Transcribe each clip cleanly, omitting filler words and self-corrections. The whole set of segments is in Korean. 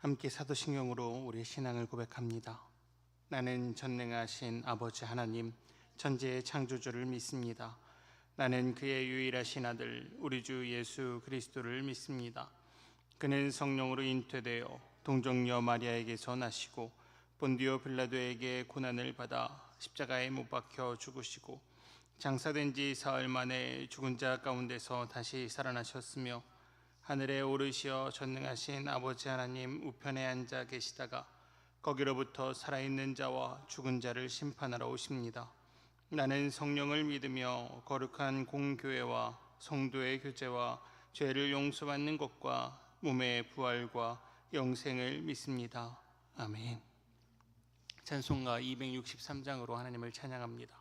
함께 사도신경으로 우리의 신앙을 고백합니다. 나는 전능하신 아버지 하나님, 천지의 창조주를 믿습니다. 나는 그의 유일하신 아들 우리 주 예수 그리스도를 믿습니다. 그는 성령으로 잉태되어 동정녀 마리아에게서 나시고 본디오 빌라도에게 고난을 받아 십자가에 못 박혀 죽으시고 장사된 지 사흘 만에 죽은 자 가운데서 다시 살아나셨으며 하늘에 오르시어 전능하신 아버지 하나님 우편에 앉아 계시다가 거기로부터 살아있는 자와 죽은 자를 심판하러 오십니다. 나는 성령을 믿으며 거룩한 공교회와 성도의 교제와 죄를 용서받는 것과 몸의 부활과 영생을 믿습니다. 아멘. 찬송가 263장으로 하나님을 찬양합니다.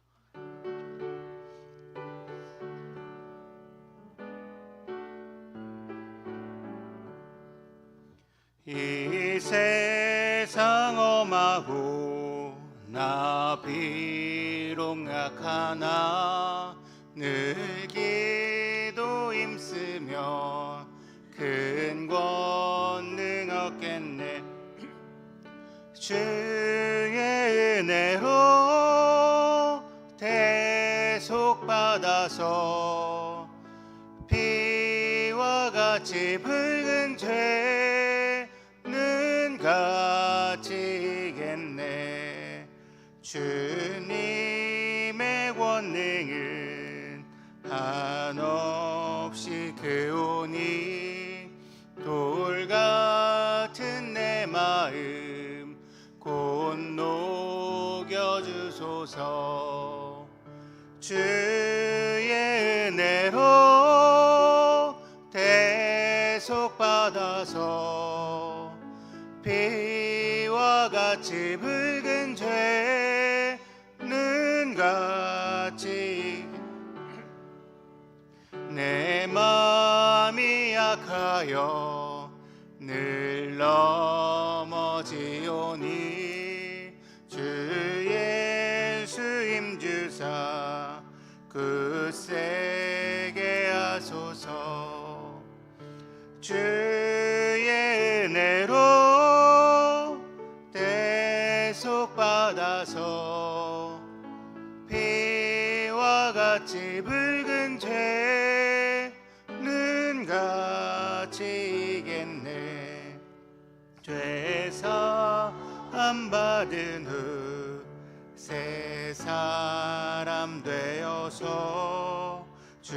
이 세상 험하고 나 비록 약하나 늘 기도 힘쓰며 큰 권능 얻겠네. 주의 은혜로 대속받아서 피와 같이 붉은 죄는 같이 이겠네. 주님의 권능은 한없이 크오니 돌같은 내 마음 곧 녹여주소서. 주의 은혜로 대속받아서 피와 같이 붉은 죄는 같이 내 마음이 약하여 늘 넘어지오니 주 예수 힘주사 굳세게 하소서. 주의 은혜로 대속받아서 피와 같이 붉은 죄는 같이 이겠네. 죄사함 받은 후 새 사람 되어서 주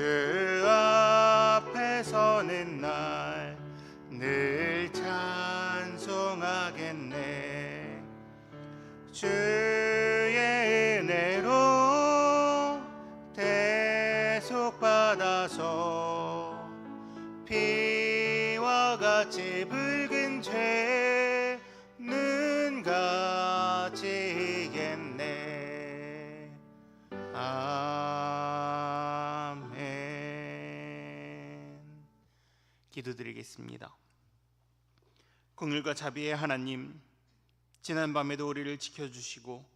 앞에 서는 날 늘 찬송하겠네. 주의 은혜로 대속받아서 피와 같이 붉은 죄는 같이 이겠네. 아멘. 기도드리겠습니다. 긍휼과 자비의 하나님, 지난밤에도 우리를 지켜주시고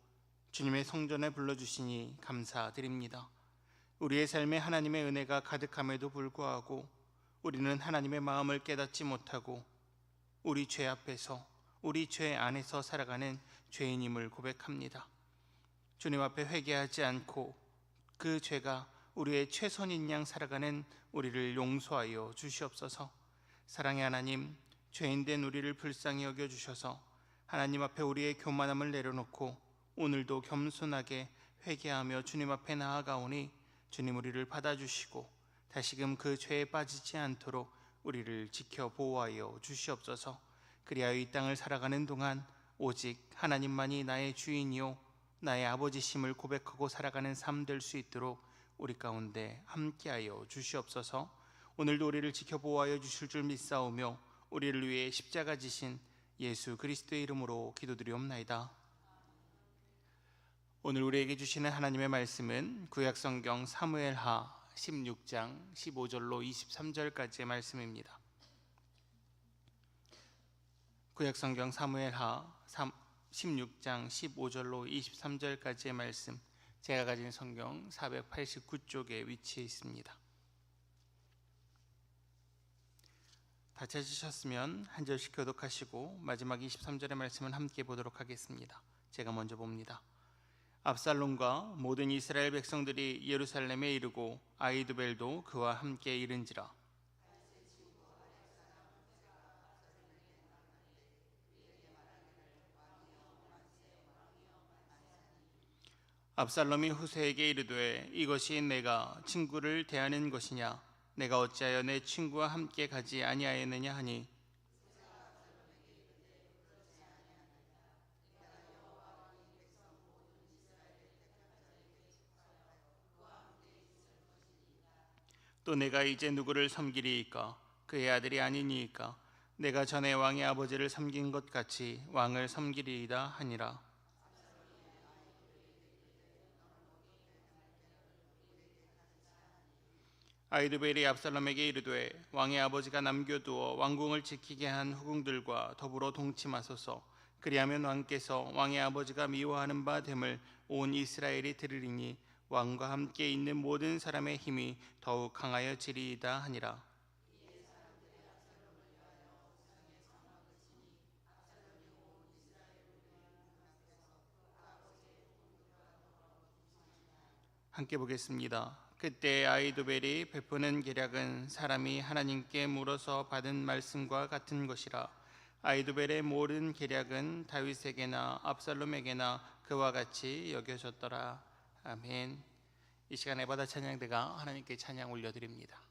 주님의 성전에 불러주시니 감사드립니다. 우리의 삶에 하나님의 은혜가 가득함에도 불구하고 우리는 하나님의 마음을 깨닫지 못하고 우리 죄 앞에서, 우리 죄 안에서 살아가는 죄인임을 고백합니다. 주님 앞에 회개하지 않고 그 죄가 우리의 최선인 양 살아가는 우리를 용서하여 주시옵소서. 사랑의 하나님, 죄인된 우리를 불쌍히 여겨주셔서 하나님 앞에 우리의 교만함을 내려놓고 오늘도 겸손하게 회개하며 주님 앞에 나아가오니 주님 우리를 받아주시고 다시금 그 죄에 빠지지 않도록 우리를 지켜 보호하여 주시옵소서. 그리하여 이 땅을 살아가는 동안 오직 하나님만이 나의 주인이요 나의 아버지심을 고백하고 살아가는 삶 될 수 있도록 우리 가운데 함께하여 주시옵소서. 오늘도 우리를 지켜 보호하여 주실 줄 믿사오며 우리를 위해 십자가 지신 예수 그리스도의 이름으로 기도드리옵나이다. 오늘 우리에게 주시는 하나님의 말씀은 구약성경 사무엘하 16장 15절로 23절까지의 말씀입니다. 구약성경 사무엘하 16장 15절로 23절까지의 말씀, 제가 가진 성경 489쪽에 위치해 있습니다. 다 찾으셨으면 한 절씩 교독하시고 마지막 23절의 말씀을 함께 보도록 하겠습니다. 제가 먼저 봅니다. 압살롬과 모든 이스라엘 백성들이 예루살렘에 이르고 아히도벨도 그와 함께 이른지라. 압살롬이 후세에게 이르되 이것이 내가 친구를 대하는 것이냐? 내가 어찌하여 내 친구와 함께 가지 아니하였느냐 하니, 또 내가 이제 누구를 섬기리이까? 그의 아들이 아니니이까? 내가 전에 왕의 아버지를 섬긴 것 같이 왕을 섬기리이다 하니라. 아히도벨이 압살롬에게 이르되 왕의 아버지가 남겨두어 왕궁을 지키게 한 후궁들과 더불어 동침하소서. 그리하면 왕께서 왕의 아버지가 미워하는 바 됨을 온 이스라엘이 들으리니 왕과 함께 있는 모든 사람의 힘이 더욱 강하여지리이다 하니라. 함께 보겠습니다. 그때 아히도벨이 베푸는 계략은 사람이 하나님께 물어서 받은 말씀과 같은 것이라. 아히도벨의 모든 계략은 다윗에게나 압살롬에게나 그와 같이 여겨졌더라. 아멘. 이 시간에 바다 찬양대가 하나님께 찬양 올려드립니다.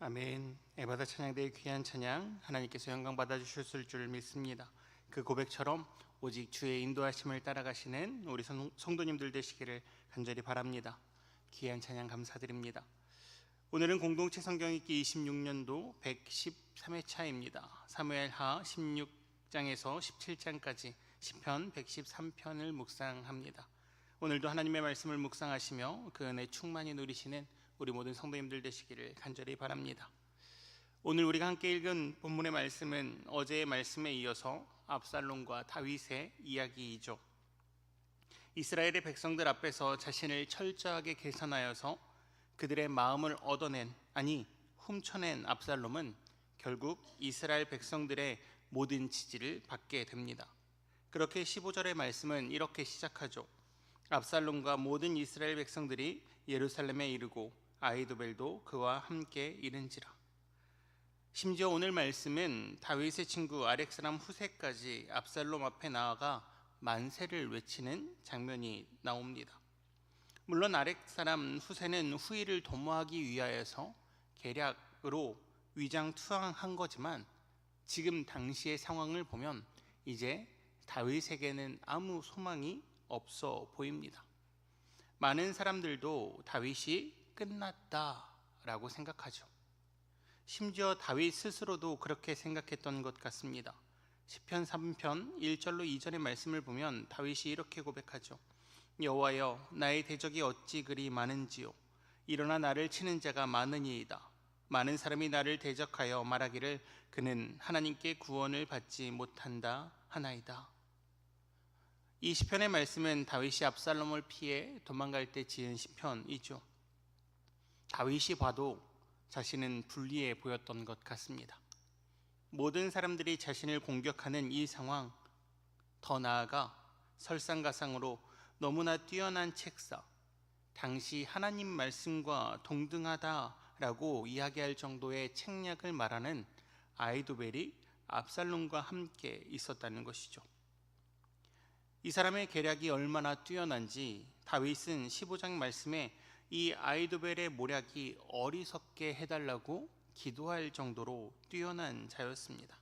아멘. 에바다 찬양대의 귀한 찬양 하나님께서 영광 받아주셨을 줄 믿습니다. 그 고백처럼 오직 주의 인도하심을 따라가시는 우리 성도님들 되시기를 간절히 바랍니다. 귀한 찬양 감사드립니다. 오늘은 공동체 성경 읽기 26년도 113회차입니다. 사무엘하 16장에서 17장까지 시편 113편을 묵상합니다. 오늘도 하나님의 말씀을 묵상하시며 그 은혜 충만히 누리시는 우리 모든 성도님들 되시기를 간절히 바랍니다. 오늘 우리가 함께 읽은 본문의 말씀은 어제의 말씀에 이어서 압살롬과 다윗의 이야기이죠. 이스라엘의 백성들 앞에서 자신을 철저하게 계산하여서 그들의 마음을 훔쳐낸 압살롬은 결국 이스라엘 백성들의 모든 지지를 받게 됩니다. 그렇게 15절의 말씀은 이렇게 시작하죠. 압살롬과 모든 이스라엘 백성들이 예루살렘에 이르고 아히도벨도 그와 함께 이른지라. 심지어 오늘 말씀은 다윗의 친구 아렉 사람 후세까지 압살롬 앞에 나아가 만세를 외치는 장면이 나옵니다. 물론 아렉 사람 후세는 후위를 도모하기 위하여서 계략으로 위장투항한 거지만 지금 당시의 상황을 보면 이제 다윗에게는 아무 소망이 없어 보입니다. 많은 사람들도 다윗이 끝났다라고 생각하죠. 심지어 다윗 스스로도 그렇게 생각했던 것 같습니다. 시편 3편 1절로 2절의 말씀을 보면 다윗이 이렇게 고백하죠. 여호와여, 나의 대적이 어찌 그리 많은지요. 일어나 나를 치는 자가 많으니이다. 많은 사람이 나를 대적하여 말하기를 그는 하나님께 구원을 받지 못한다 하나이다. 이 시편의 말씀은 다윗이 압살롬을 피해 도망갈 때 지은 시편이죠. 다윗이 봐도 자신은 불리해 보였던 것 같습니다. 모든 사람들이 자신을 공격하는 이 상황, 더 나아가 설상가상으로 너무나 뛰어난 책사, 당시 하나님 말씀과 동등하다라고 이야기할 정도의 책략을 말하는 아히도벨이 압살롬과 함께 있었다는 것이죠. 이 사람의 계략이 얼마나 뛰어난지 다윗은 15장 말씀에 이 아히도벨의 모략이 어리석게 해달라고 기도할 정도로 뛰어난 자였습니다.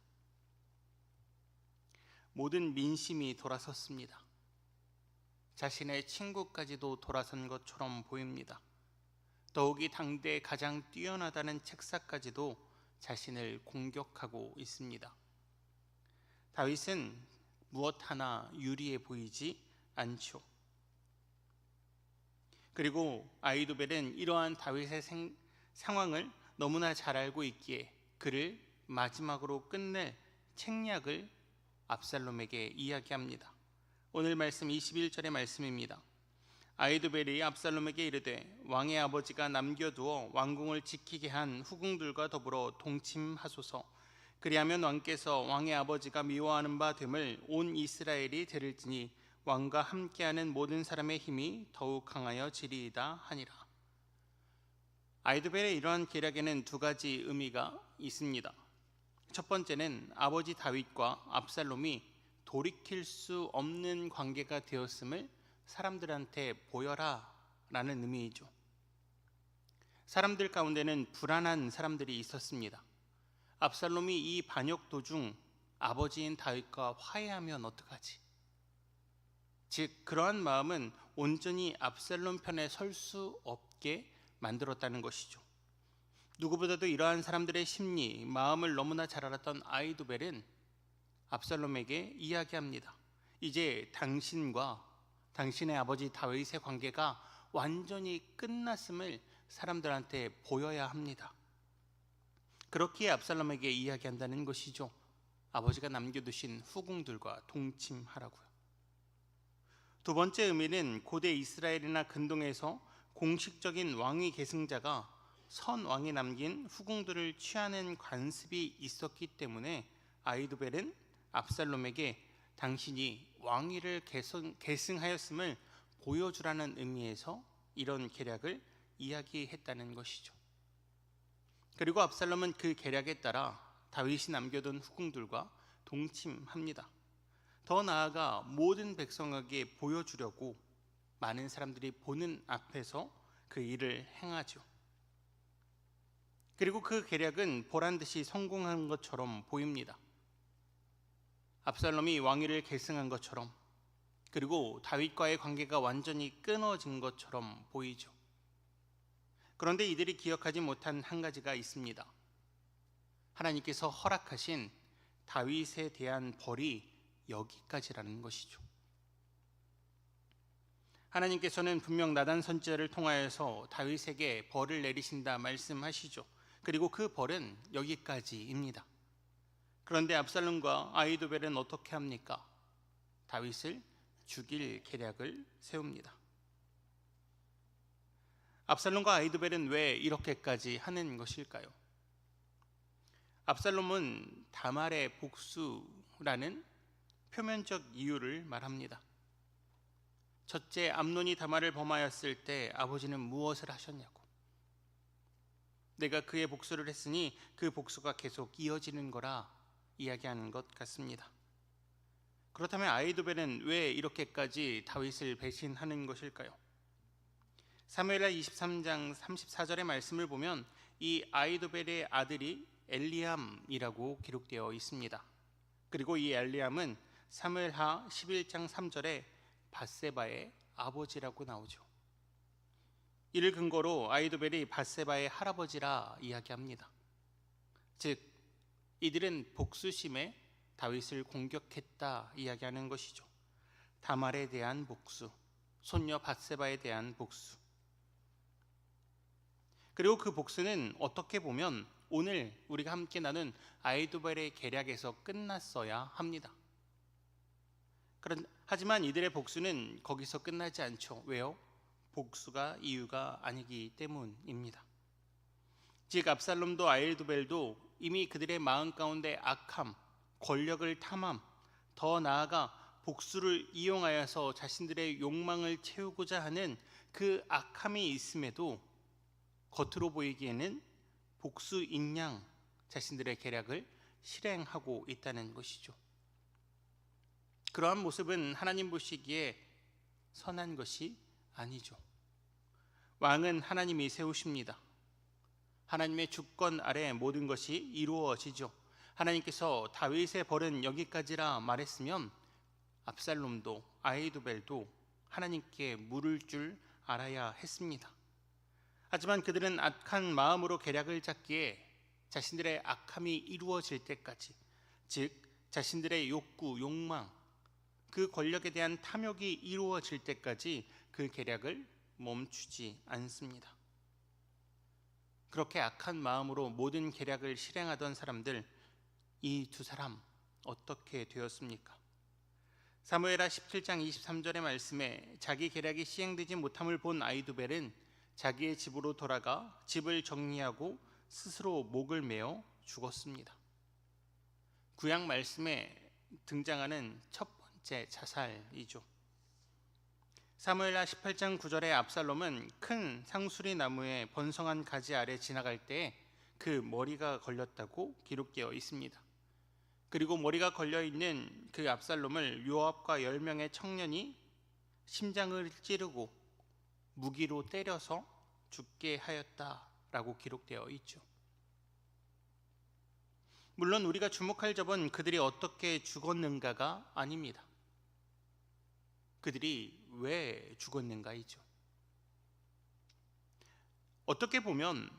모든 민심이 돌아섰습니다. 자신의 친구까지도 돌아선 것처럼 보입니다. 더욱이 당대 가장 뛰어나다는 책사까지도 자신을 공격하고 있습니다. 다윗은 무엇 하나 유리해 보이지 않죠. 그리고 아히도벨은 이러한 다윗의 상황을 너무나 잘 알고 있기에 그를 마지막으로 끝낼 책략을 압살롬에게 이야기합니다. 오늘 말씀 21절의 말씀입니다. 아히도벨이 압살롬에게 이르되 왕의 아버지가 남겨두어 왕궁을 지키게 한 후궁들과 더불어 동침하소서. 그리하면 왕께서 왕의 아버지가 미워하는 바 됨을 온 이스라엘이 들을지니 왕과 함께하는 모든 사람의 힘이 더욱 강하여지리이다 하니라. 아히도벨의 이러한 계략에는 두 가지 의미가 있습니다. 첫 번째는 아버지 다윗과 압살롬이 돌이킬 수 없는 관계가 되었음을 사람들한테 보여라 라는 의미이죠. 사람들 가운데는 불안한 사람들이 있었습니다. 압살롬이 이 반역 도중 아버지인 다윗과 화해하면 어떡하지? 즉 그러한 마음은 온전히 압살롬 편에 설 수 없게 만들었다는 것이죠. 누구보다도 이러한 사람들의 심리, 마음을 너무나 잘 알았던 아히도벨은 압살롬에게 이야기합니다. 이제 당신과 당신의 아버지 다윗의 관계가 완전히 끝났음을 사람들한테 보여야 합니다. 그렇기에 압살롬에게 이야기한다는 것이죠. 아버지가 남겨두신 후궁들과 동침하라고요. 두 번째 의미는 고대 이스라엘이나 근동에서 공식적인 왕위 계승자가 선 왕이 남긴 후궁들을 취하는 관습이 있었기 때문에 아히도벨은 압살롬에게 당신이 왕위를 계승하였음을 보여주라는 의미에서 이런 계략을 이야기했다는 것이죠. 그리고 압살롬은 그 계략에 따라 다윗이 남겨둔 후궁들과 동침합니다. 더 나아가 모든 백성에게 보여주려고 많은 사람들이 보는 앞에서 그 일을 행하죠. 그리고 그 계략은 보란듯이 성공한 것처럼 보입니다. 압살롬이 왕위를 계승한 것처럼, 그리고 다윗과의 관계가 완전히 끊어진 것처럼 보이죠. 그런데 이들이 기억하지 못한 한 가지가 있습니다. 하나님께서 허락하신 다윗에 대한 벌이 여기까지라는 것이죠. 하나님께서는 분명 나단 선지자를 통하여서 다윗에게 벌을 내리신다 말씀하시죠. 그리고 그 벌은 여기까지입니다. 그런데 압살롬과 아히도벨은 어떻게 합니까? 다윗을 죽일 계략을 세웁니다. 압살롬과 아히도벨은 왜 이렇게까지 하는 것일까요? 압살롬은 다말의 복수라는 표면적 이유를 말합니다. 첫째, 암논이 다말을 범하였을 때 아버지는 무엇을 하셨냐고. 내가 그의 복수를 했으니 그 복수가 계속 이어지는 거라 이야기하는 것 같습니다. 그렇다면 아히도벨은 왜 이렇게까지 다윗을 배신하는 것일까요? 사무엘하 23장 34절의 말씀을 보면 이 아히도벨의 아들이 엘리암이라고 기록되어 있습니다. 그리고 이 엘리암은 사무엘하 11장 3절에 밧세바의 아버지라고 나오죠. 이를 근거로 아히도벨이 밧세바의 할아버지라 이야기합니다. 즉 이들은 복수심에 다윗을 공격했다 이야기하는 것이죠. 다말에 대한 복수, 손녀 밧세바에 대한 복수. 그리고 그 복수는 어떻게 보면 오늘 우리가 함께 나눈 아히도벨의 계략에서 끝났어야 합니다. 하지만 이들의 복수는 거기서 끝나지 않죠. 왜요? 복수가 이유가 아니기 때문입니다. 즉 압살롬도 아히도벨도 이미 그들의 마음 가운데 악함, 권력을 탐함, 더 나아가 복수를 이용하여서 자신들의 욕망을 채우고자 하는 그 악함이 있음에도 겉으로 보이기에는 복수인 양 자신들의 계략을 실행하고 있다는 것이죠. 그러한 모습은 하나님 보시기에 선한 것이 아니죠. 왕은 하나님이 세우십니다. 하나님의 주권 아래 모든 것이 이루어지죠. 하나님께서 다윗의 벌은 여기까지라 말했으면 압살롬도 아히도벨도 하나님께 물을 줄 알아야 했습니다. 하지만 그들은 악한 마음으로 계략을 짰기에 자신들의 악함이 이루어질 때까지, 즉 자신들의 욕구, 욕망, 그 권력에 대한 탐욕이 이루어질 때까지 그 계략을 멈추지 않습니다. 그렇게 악한 마음으로 모든 계략을 실행하던 사람들, 이 두 사람 어떻게 되었습니까? 사무엘하 17장 23절의 말씀에 자기 계략이 시행되지 못함을 본 아히도벨은 자기의 집으로 돌아가 집을 정리하고 스스로 목을 메어 죽었습니다. 구약 말씀에 등장하는 첫 번째 자살이죠. 사무엘하 18장 9절에 압살롬은 큰 상수리 나무의 번성한 가지 아래 지나갈 때 그 머리가 걸렸다고 기록되어 있습니다. 그리고 머리가 걸려있는 그 압살롬을 요압과 10명의 청년이 심장을 찌르고 무기로 때려서 죽게 하였다라고 기록되어 있죠. 물론 우리가 주목할 점은 그들이 어떻게 죽었는가가 아닙니다. 그들이 왜 죽었는가이죠. 어떻게 보면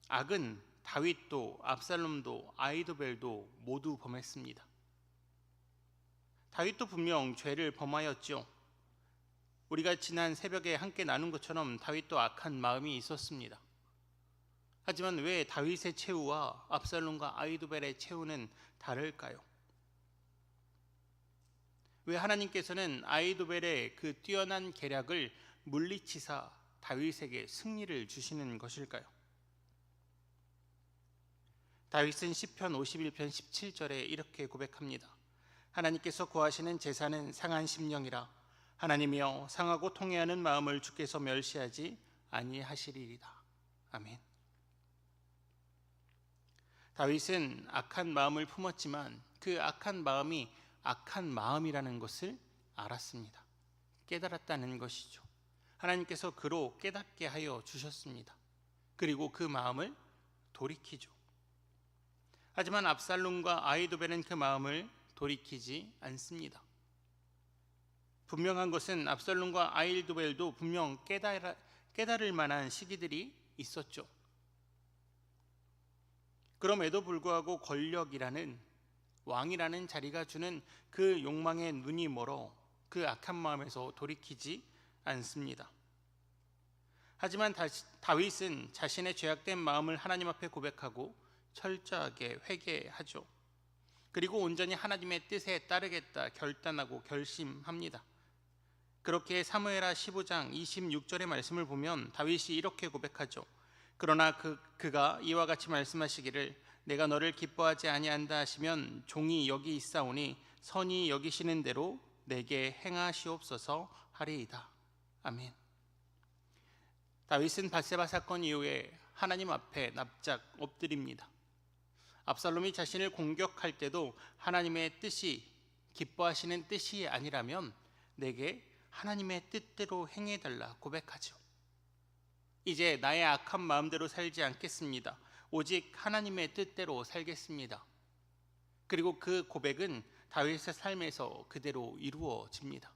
악은 다윗도 압살롬도 아히도벨도 모두 범했습니다. 다윗도 분명 죄를 범하였죠. 우리가 지난 새벽에 함께 나눈 것처럼 다윗도 악한 마음이 있었습니다. 하지만 왜 다윗의 최후와 압살롬과 아히도벨의 최후는 다를까요? 왜 하나님께서는 아히도벨의 그 뛰어난 계략을 물리치사 다윗에게 승리를 주시는 것일까요? 다윗은 시편 51편 17절에 이렇게 고백합니다. 하나님께서 구하시는 제사는 상한 심령이라. 하나님이여 상하고 통회하는 마음을 주께서 멸시하지 아니하시리이다. 아멘. 다윗은 악한 마음을 품었지만 그 악한 마음이 악한 마음이라는 것을 알았습니다. 깨달았다는 것이죠. 하나님께서 그로 깨닫게 하여 주셨습니다. 그리고 그 마음을 돌이키죠. 하지만 압살롬과 아히도벨은 그 마음을 돌이키지 않습니다. 분명한 것은 압살롬과 아히도벨도 분명 깨달을 만한 시기들이 있었죠. 그럼에도 불구하고 권력이라는 왕이라는 자리가 주는 그 욕망에 눈이 멀어 그 악한 마음에서 돌이키지 않습니다. 하지만 다윗은 자신의 죄악된 마음을 하나님 앞에 고백하고 철저하게 회개하죠. 그리고 온전히 하나님의 뜻에 따르겠다 결단하고 결심합니다. 그렇게 사무엘하 15장 26절의 말씀을 보면 다윗이 이렇게 고백하죠. 그러나 그가 이와 같이 말씀하시기를 내가 너를 기뻐하지 아니한다 하시면 종이 여기 있사오니 선히 여기시는 대로 내게 행하시옵소서 하리이다. 아멘. 다윗은 밧세바 사건 이후에 하나님 앞에 납작 엎드립니다. 압살롬이 자신을 공격할 때도 하나님의 뜻이 기뻐하시는 뜻이 아니라면 내게 하나님의 뜻대로 행해달라 고백하죠. 이제 나의 악한 마음대로 살지 않겠습니다. 오직 하나님의 뜻대로 살겠습니다. 그리고 그 고백은 다윗의 삶에서 그대로 이루어집니다.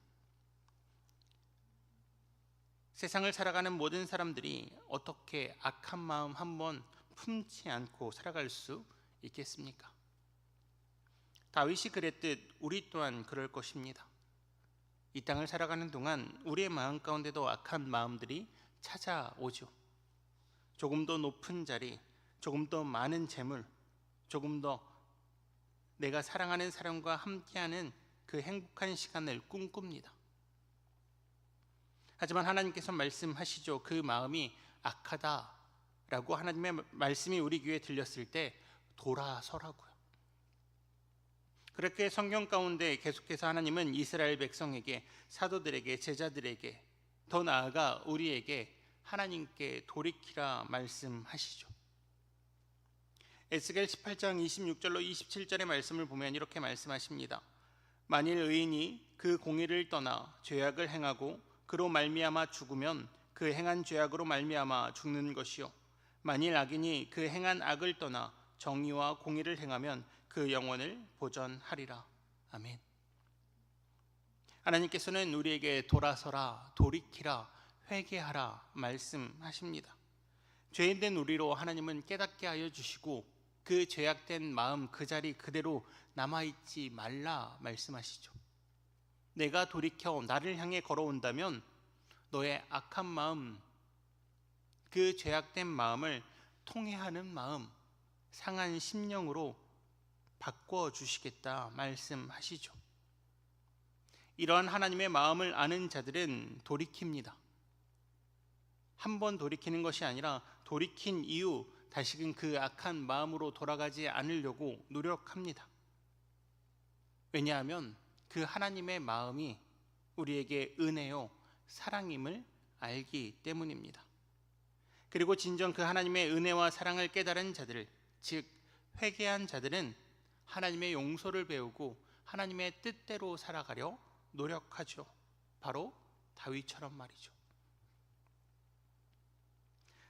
세상을 살아가는 모든 사람들이 어떻게 악한 마음 한번 품지 않고 살아갈 수 있겠습니까? 다윗이 그랬듯 우리 또한 그럴 것입니다. 이 땅을 살아가는 동안 우리의 마음 가운데도 악한 마음들이 찾아오죠. 조금 더 높은 자리, 조금 더 많은 재물, 조금 더 내가 사랑하는 사람과 함께하는 그 행복한 시간을 꿈꿉니다. 하지만 하나님께서 말씀하시죠. 그 마음이 악하다라고 하나님의 말씀이 우리 귀에 들렸을 때 돌아서라고요. 그렇게 성경 가운데 계속해서 하나님은 이스라엘 백성에게, 사도들에게, 제자들에게, 더 나아가 우리에게 하나님께 돌이키라 말씀하시죠. 에스겔 18장 26절로 27절의 말씀을 보면 이렇게 말씀하십니다. 만일 의인이 그 공의를 떠나 죄악을 행하고 그로 말미암아 죽으면 그 행한 죄악으로 말미암아 죽는 것이요, 만일 악인이 그 행한 악을 떠나 정의와 공의를 행하면 그 영혼을 보전하리라. 아멘. 하나님께서는 우리에게 돌아서라, 돌이키라, 회개하라 말씀하십니다. 죄인된 우리로 하나님은 깨닫게 하여 주시고 그 죄악된 마음 그 자리 그대로 남아있지 말라 말씀하시죠. 내가 돌이켜 나를 향해 걸어온다면 너의 악한 마음, 그 죄악된 마음을 통회하는 마음, 상한 심령으로 바꿔주시겠다 말씀하시죠. 이러한 하나님의 마음을 아는 자들은 돌이킵니다. 한 번 돌이키는 것이 아니라 돌이킨 이후 다시금 그 악한 마음으로 돌아가지 않으려고 노력합니다. 왜냐하면 그 하나님의 마음이 우리에게 은혜요 사랑임을 알기 때문입니다. 그리고 진정 그 하나님의 은혜와 사랑을 깨달은 자들, 즉 회개한 자들은 하나님의 용서를 배우고 하나님의 뜻대로 살아가려 노력하죠. 바로 다윗처럼 말이죠.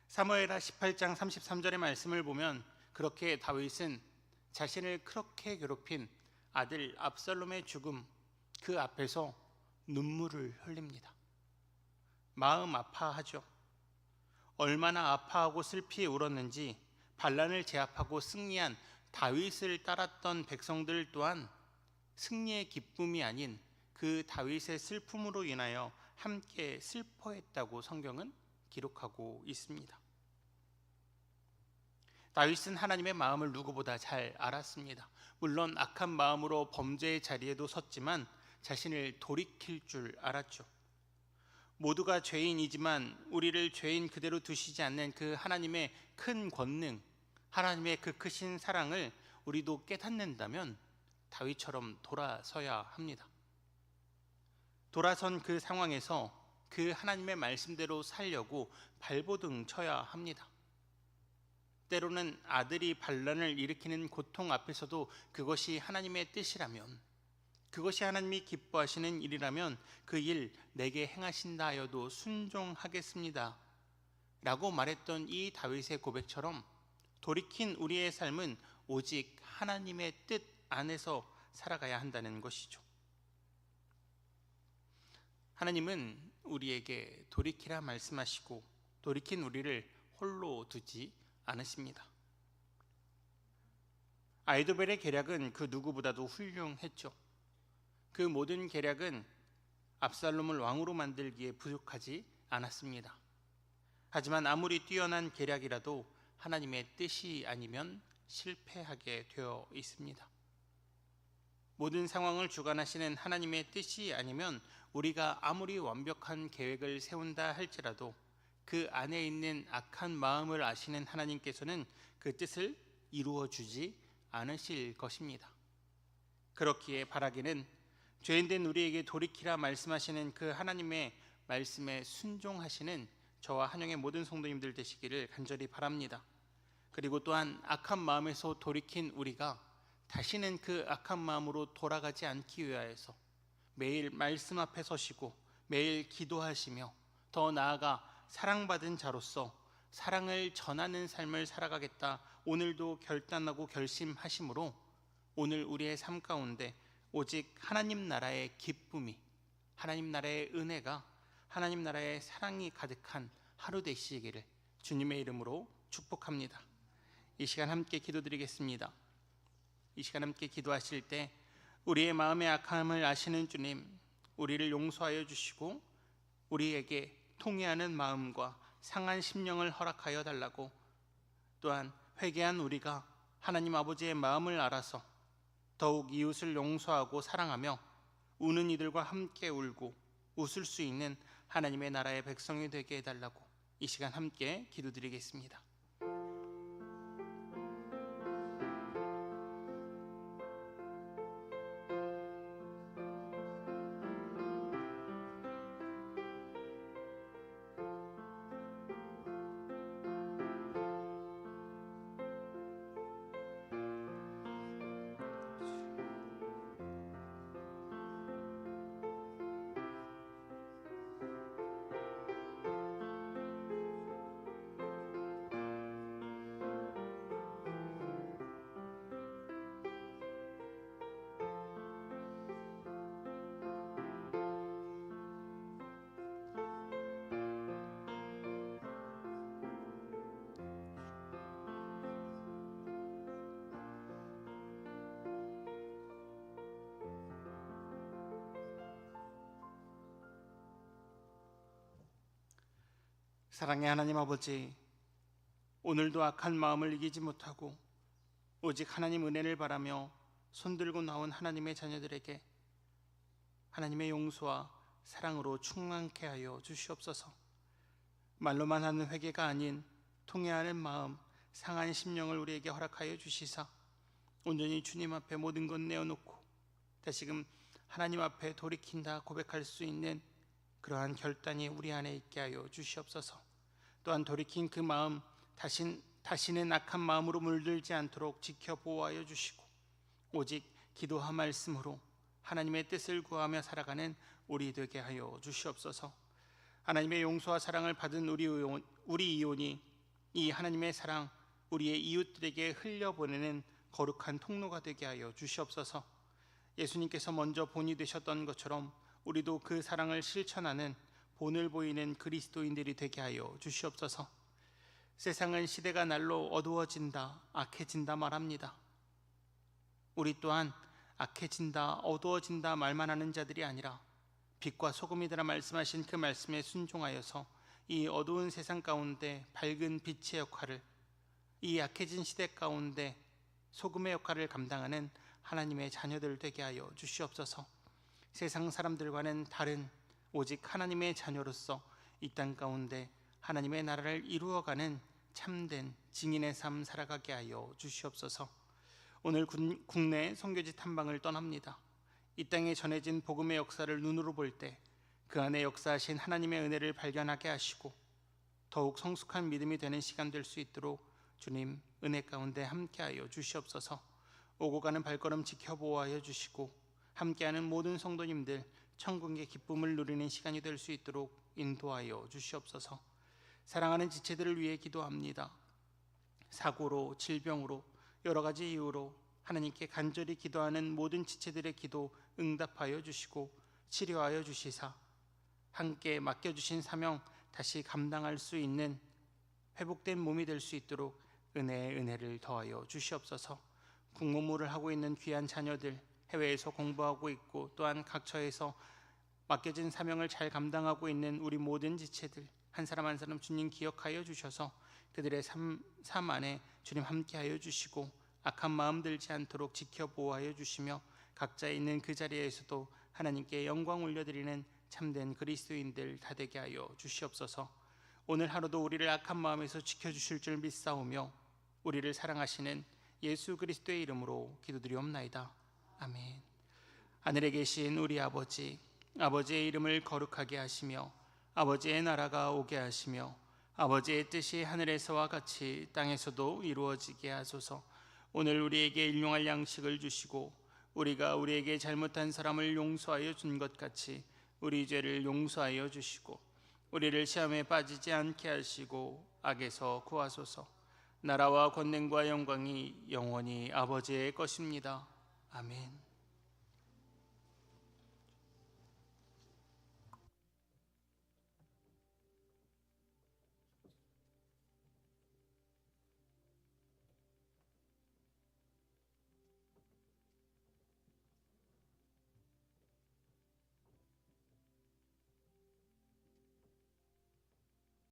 사무엘하 18장 33절의 말씀을 보면 그렇게 다윗은 자신을 그렇게 괴롭힌 아들 압살롬의 죽음 그 앞에서 눈물을 흘립니다. 마음 아파하죠. 얼마나 아파하고 슬피 울었는지 반란을 제압하고 승리한 다윗을 따랐던 백성들 또한 승리의 기쁨이 아닌 그 다윗의 슬픔으로 인하여 함께 슬퍼했다고 성경은 기록하고 있습니다. 다윗은 하나님의 마음을 누구보다 잘 알았습니다. 물론 악한 마음으로 범죄의 자리에도 섰지만 자신을 돌이킬 줄 알았죠. 모두가 죄인이지만 우리를 죄인 그대로 두시지 않는 그 하나님의 큰 권능, 하나님의 그 크신 사랑을 우리도 깨닫는다면 다윗처럼 돌아서야 합니다. 돌아선 그 상황에서 그 하나님의 말씀대로 살려고 발버둥 쳐야 합니다. 때로는 아들이 반란을 일으키는 고통 앞에서도 그것이 하나님의 뜻이라면, 그것이 하나님이 기뻐하시는 일이라면 그 일 내게 행하신다 하여도 순종하겠습니다 라고 말했던 이 다윗의 고백처럼 돌이킨 우리의 삶은 오직 하나님의 뜻 안에서 살아가야 한다는 것이죠. 하나님은 우리에게 돌이키라 말씀하시고 돌이킨 우리를 홀로 두지 않으십니다. 아이도벨의 계략은 그 누구보다도 훌륭했죠. 그 모든 계략은 압살롬을 왕으로 만들기에 부족하지 않았습니다. 하지만 아무리 뛰어난 계략이라도 하나님의 뜻이 아니면 실패하게 되어 있습니다. 모든 상황을 주관하시는 하나님의 뜻이 아니면 우리가 아무리 완벽한 계획을 세운다 할지라도 그 안에 있는 악한 마음을 아시는 하나님께서는 그 뜻을 이루어 주지 않으실 것입니다. 그렇기에 바라기는 죄인된 우리에게 돌이키라 말씀하시는 그 하나님의 말씀에 순종하시는 저와 한영의 모든 성도님들 되시기를 간절히 바랍니다. 그리고 또한 악한 마음에서 돌이킨 우리가 다시는 그 악한 마음으로 돌아가지 않기 위하여서 매일 말씀 앞에 서시고 매일 기도하시며 더 나아가 사랑받은 자로서 사랑을 전하는 삶을 살아가겠다 오늘도 결단하고 결심하심으로 오늘 우리의 삶 가운데 오직 하나님 나라의 기쁨이, 하나님 나라의 은혜가, 하나님 나라의 사랑이 가득한 하루 되시기를 주님의 이름으로 축복합니다. 이 시간 함께 기도드리겠습니다. 이 시간 함께 기도하실 때 우리의 마음의 악함을 아시는 주님, 우리를 용서하여 주시고 우리에게 통회하는 마음과 상한 심령을 허락하여 달라고, 또한 회개한 우리가 하나님 아버지의 마음을 알아서 더욱 이웃을 용서하고 사랑하며 우는 이들과 함께 울고 웃을 수 있는 하나님의 나라의 백성이 되게 해달라고 이 시간 함께 기도드리겠습니다. 사랑의 하나님 아버지, 오늘도 악한 마음을 이기지 못하고 오직 하나님 은혜를 바라며 손들고 나온 하나님의 자녀들에게 하나님의 용서와 사랑으로 충만케 하여 주시옵소서. 말로만 하는 회개가 아닌 통회하는 마음, 상한 심령을 우리에게 허락하여 주시사 온전히 주님 앞에 모든 것 내어놓고 다시금 하나님 앞에 돌이킨다 고백할 수 있는 그러한 결단이 우리 안에 있게 하여 주시옵소서. 또한 돌이킨 그 마음 다시는 악한 마음으로 물들지 않도록 지켜 보호하여 주시고 오직 기도와 말씀으로 하나님의 뜻을 구하며 살아가는 우리 되게 하여 주시옵소서. 하나님의 용서와 사랑을 받은 우리 이혼이 이 하나님의 사랑 우리의 이웃들에게 흘려보내는 거룩한 통로가 되게 하여 주시옵소서. 예수님께서 먼저 본이 되셨던 것처럼 우리도 그 사랑을 실천하는 본을 보이는 그리스도인들이 되게 하여 주시옵소서. 세상은 시대가 날로 어두워진다, 악해진다 말합니다. 우리 또한 악해진다, 어두워진다 말만 하는 자들이 아니라 빛과 소금이더라 말씀하신 그 말씀에 순종하여서 이 어두운 세상 가운데 밝은 빛의 역할을, 이 약해진 시대 가운데 소금의 역할을 감당하는 하나님의 자녀들 되게 하여 주시옵소서. 세상 사람들과는 다른 오직 하나님의 자녀로서 이 땅 가운데 하나님의 나라를 이루어가는 참된 증인의 삶 살아가게 하여 주시옵소서. 오늘 국내 선교지 탐방을 떠납니다. 이 땅에 전해진 복음의 역사를 눈으로 볼 때 그 안에 역사하신 하나님의 은혜를 발견하게 하시고 더욱 성숙한 믿음이 되는 시간 될 수 있도록 주님 은혜 가운데 함께하여 주시옵소서. 오고 가는 발걸음 지켜 보호하여 주시고 함께하는 모든 성도님들 천국의 기쁨을 누리는 시간이 될 수 있도록 인도하여 주시옵소서. 사랑하는 지체들을 위해 기도합니다. 사고로, 질병으로, 여러 가지 이유로 하나님께 간절히 기도하는 모든 지체들의 기도 응답하여 주시고 치료하여 주시사 함께 맡겨주신 사명 다시 감당할 수 있는 회복된 몸이 될 수 있도록 은혜의 은혜를 더하여 주시옵소서. 국무무를 하고 있는 귀한 자녀들, 해외에서 공부하고 있고 또한 각처에서 맡겨진 사명을 잘 감당하고 있는 우리 모든 지체들 한 사람 한 사람 주님 기억하여 주셔서 그들의 삶 안에 주님 함께하여 주시고 악한 마음 들지 않도록 지켜 보호하여 주시며 각자 있는 그 자리에서도 하나님께 영광 올려드리는 참된 그리스도인들 다 되게 하여 주시옵소서. 오늘 하루도 우리를 악한 마음에서 지켜주실 줄 믿사오며 우리를 사랑하시는 예수 그리스도의 이름으로 기도드리옵나이다. 아멘. 하늘에 계신 우리 아버지, 아버지의 이름을 거룩하게 하시며 아버지의 나라가 오게 하시며 아버지의 뜻이 하늘에서와 같이 땅에서도 이루어지게 하소서. 오늘 우리에게 일용할 양식을 주시고 우리가 우리에게 잘못한 사람을 용서하여 준 것 같이 우리 죄를 용서하여 주시고 우리를 시험에 빠지지 않게 하시고 악에서 구하소서. 나라와 권능과 영광이 영원히 아버지의 것입니다. 아멘.